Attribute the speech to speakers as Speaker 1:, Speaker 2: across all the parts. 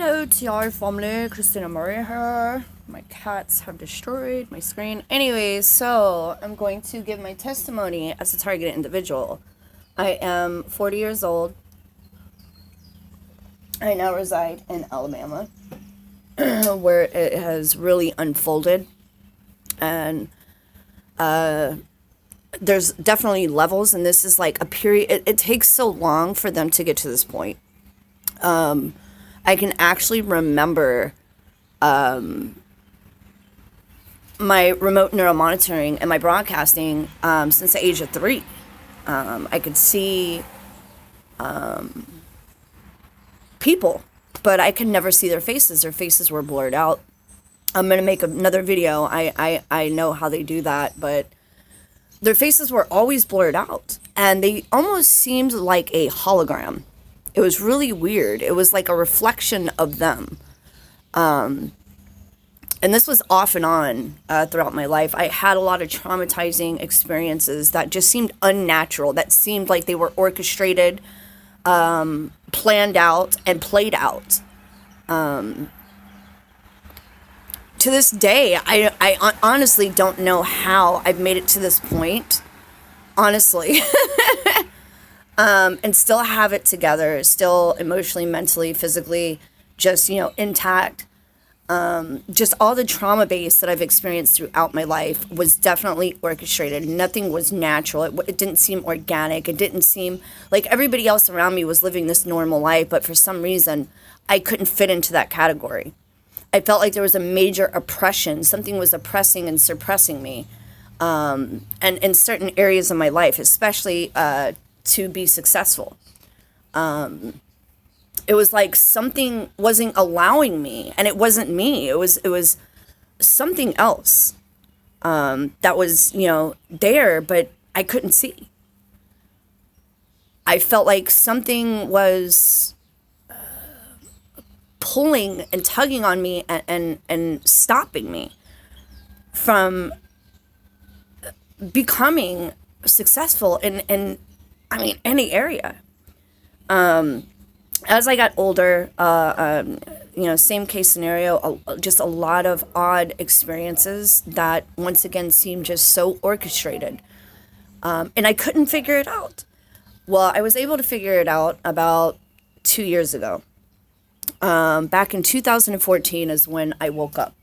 Speaker 1: Hello TR family, Christina Maria here. My cats have destroyed my screen. Anyways, so I'm going to give my testimony as a targeted individual. I am 40 years old. I now reside in Alabama, where it has really unfolded. And there's definitely levels, and this is like a period. It takes so long for them to get to this point. I can actually remember my remote neuromonitoring and my broadcasting since the age of 3. I could see people, but I could never see their faces. Their faces were blurred out. I'm going to make another video. I know how they do that, but their faces were always blurred out, and they almost seemed like a hologram. It was really weird. It was like a reflection of them. And this was off and on throughout my life. I had a lot of traumatizing experiences that just seemed unnatural, that seemed like they were orchestrated, planned out, and played out. To this day, I honestly don't know how I've made it to this point. Honestly. And still have it together, still emotionally, mentally, physically, just, intact. Just all the trauma base that I've experienced throughout my life was definitely orchestrated. Nothing was natural. It didn't seem organic. It didn't seem like everybody else around me was living this normal life, but for some reason, I couldn't fit into that category. I felt like there was a major oppression. Something was oppressing and suppressing me. And in certain areas of my life, especially to be successful. It was like something wasn't allowing me, and it wasn't me. It was something else that was, there, but I couldn't see. I felt like something was pulling and tugging on me and stopping me from becoming successful in any area. As I got older, same case scenario, just a lot of odd experiences that once again seemed just so orchestrated. And I couldn't figure it out. Well, I was able to figure it out about 2 years ago. Back in 2014 is when I woke up.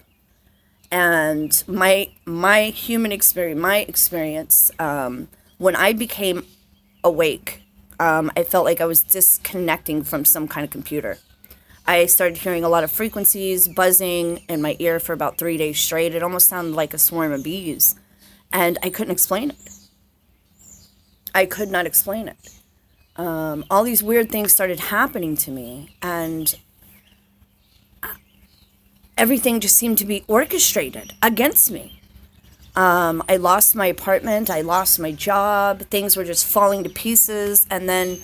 Speaker 1: And my human experience, my experience, when I became awake, I felt like I was disconnecting from some kind of computer. I started hearing a lot of frequencies buzzing in my ear for about 3 days straight. It almost sounded like a swarm of bees, and I couldn't explain it. I could not explain it. All these weird things started happening to me, and everything just seemed to be orchestrated against me. I lost my apartment, I lost my job, things were just falling to pieces. And then,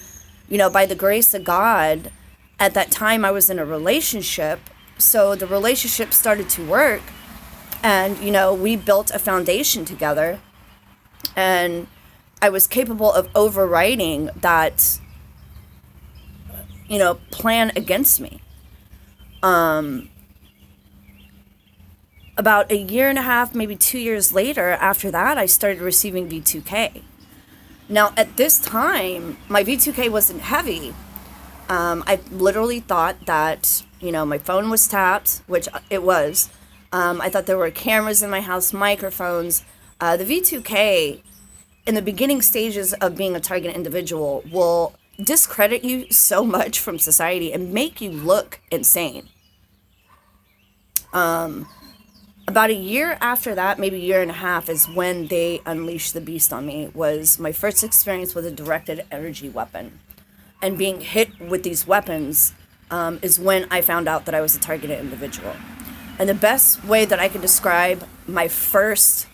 Speaker 1: by the grace of God, at that time I was in a relationship. So the relationship started to work, and, we built a foundation together, and I was capable of overriding that, plan against me. About a year and a half, maybe 2 years later, after that, I started receiving V2K. Now, at this time, my V2K wasn't heavy. I literally thought that, my phone was tapped, which it was. I thought there were cameras in my house, microphones. The V2K, in the beginning stages of being a target individual, will discredit you so much from society and make you look insane. About a year after that, maybe a year and a half, is when they unleashed the beast on me. Was my first experience with a directed energy weapon. And being hit with these weapons is when I found out that I was a targeted individual. And the best way that I can describe my first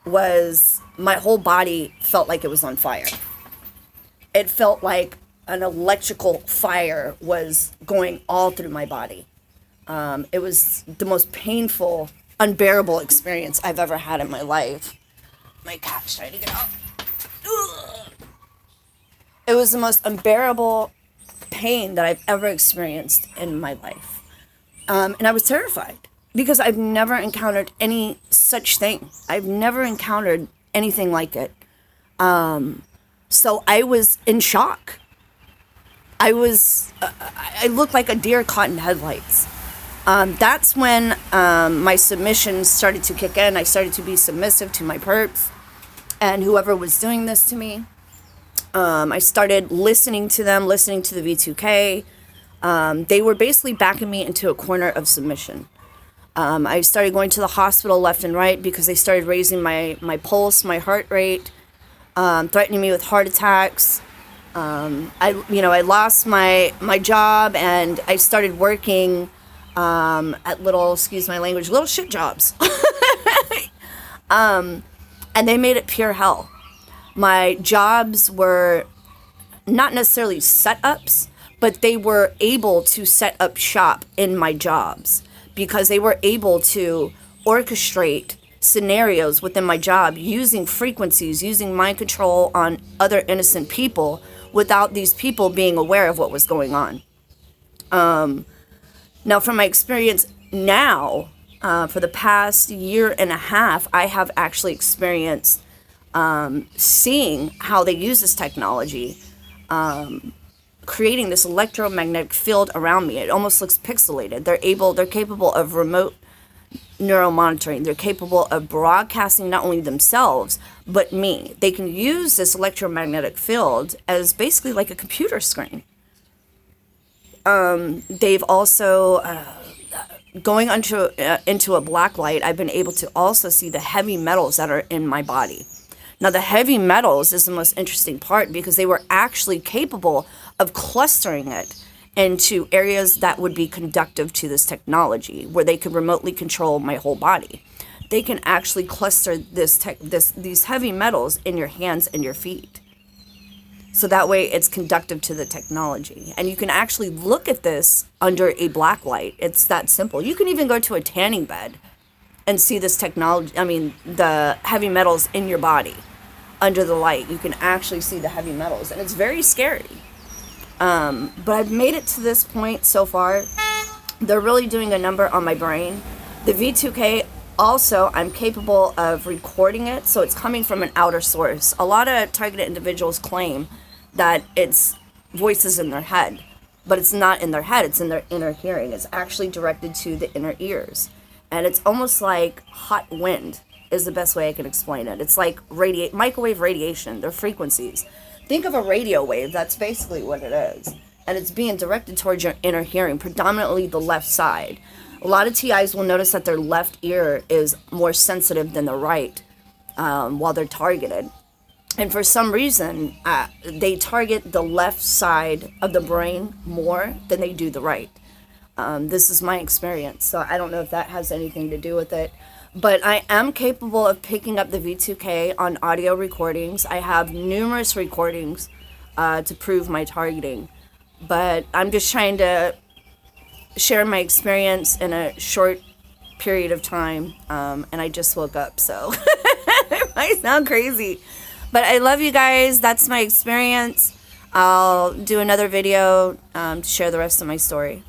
Speaker 1: was my whole body felt like it was on fire. It felt like an electrical fire was going all through my body. It was the most painful, unbearable experience I've ever had in my life. My cat's trying to get out. Ugh. It was the most unbearable pain that I've ever experienced in my life. And I was terrified because I've never encountered any such thing. I've never encountered anything like it. So I was in shock. I looked like a deer caught in headlights. That's when my submission started to kick in. I started to be submissive to my perps and whoever was doing this to me. I started listening to them, listening to the V2K. They were basically backing me into a corner of submission. I started going to the hospital left and right because they started raising my pulse, my heart rate, threatening me with heart attacks. I lost my job and I started working at little, excuse my language, little shit jobs. And they made it pure hell. My jobs were not necessarily setups, but they were able to set up shop in my jobs because they were able to orchestrate scenarios within my job using frequencies, using mind control on other innocent people without these people being aware of what was going on. Now, from my experience now, for the past year and a half, I have actually experienced seeing how they use this technology, creating this electromagnetic field around me. It almost looks pixelated. They're capable of remote neuromonitoring. They're capable of broadcasting not only themselves, but me. They can use this electromagnetic field as basically like a computer screen. They've also, going into a black light, I've been able to also see the heavy metals that are in my body. Now, the heavy metals is the most interesting part because they were actually capable of clustering it into areas that would be conductive to this technology, where they could remotely control my whole body. They can actually cluster these heavy metals in your hands and your feet. So that way it's conductive to the technology. And you can actually look at this under a black light. It's that simple. You can even go to a tanning bed and see this technology, the heavy metals in your body under the light. You can actually see the heavy metals, and it's very scary. But I've made it to this point so far. They're really doing a number on my brain. The V2K also, I'm capable of recording it, so it's coming from an outer source. A lot of targeted individuals claim that it's voices in their head, but it's not in their head, it's in their inner hearing. It's actually directed to the inner ears. And it's almost like hot wind is the best way I can explain it. It's like microwave radiation, they're frequencies. Think of a radio wave, that's basically what it is. And it's being directed towards your inner hearing, predominantly the left side. A lot of TIs will notice that their left ear is more sensitive than the right while they're targeted. And for some reason, they target the left side of the brain more than they do the right. This is my experience, so I don't know if that has anything to do with it. But I am capable of picking up the V2K on audio recordings. I have numerous recordings to prove my targeting. But I'm just trying to share my experience in a short period of time. And I just woke up, so it might sound crazy. But I love you guys. That's my experience. I'll do another video to share the rest of my story.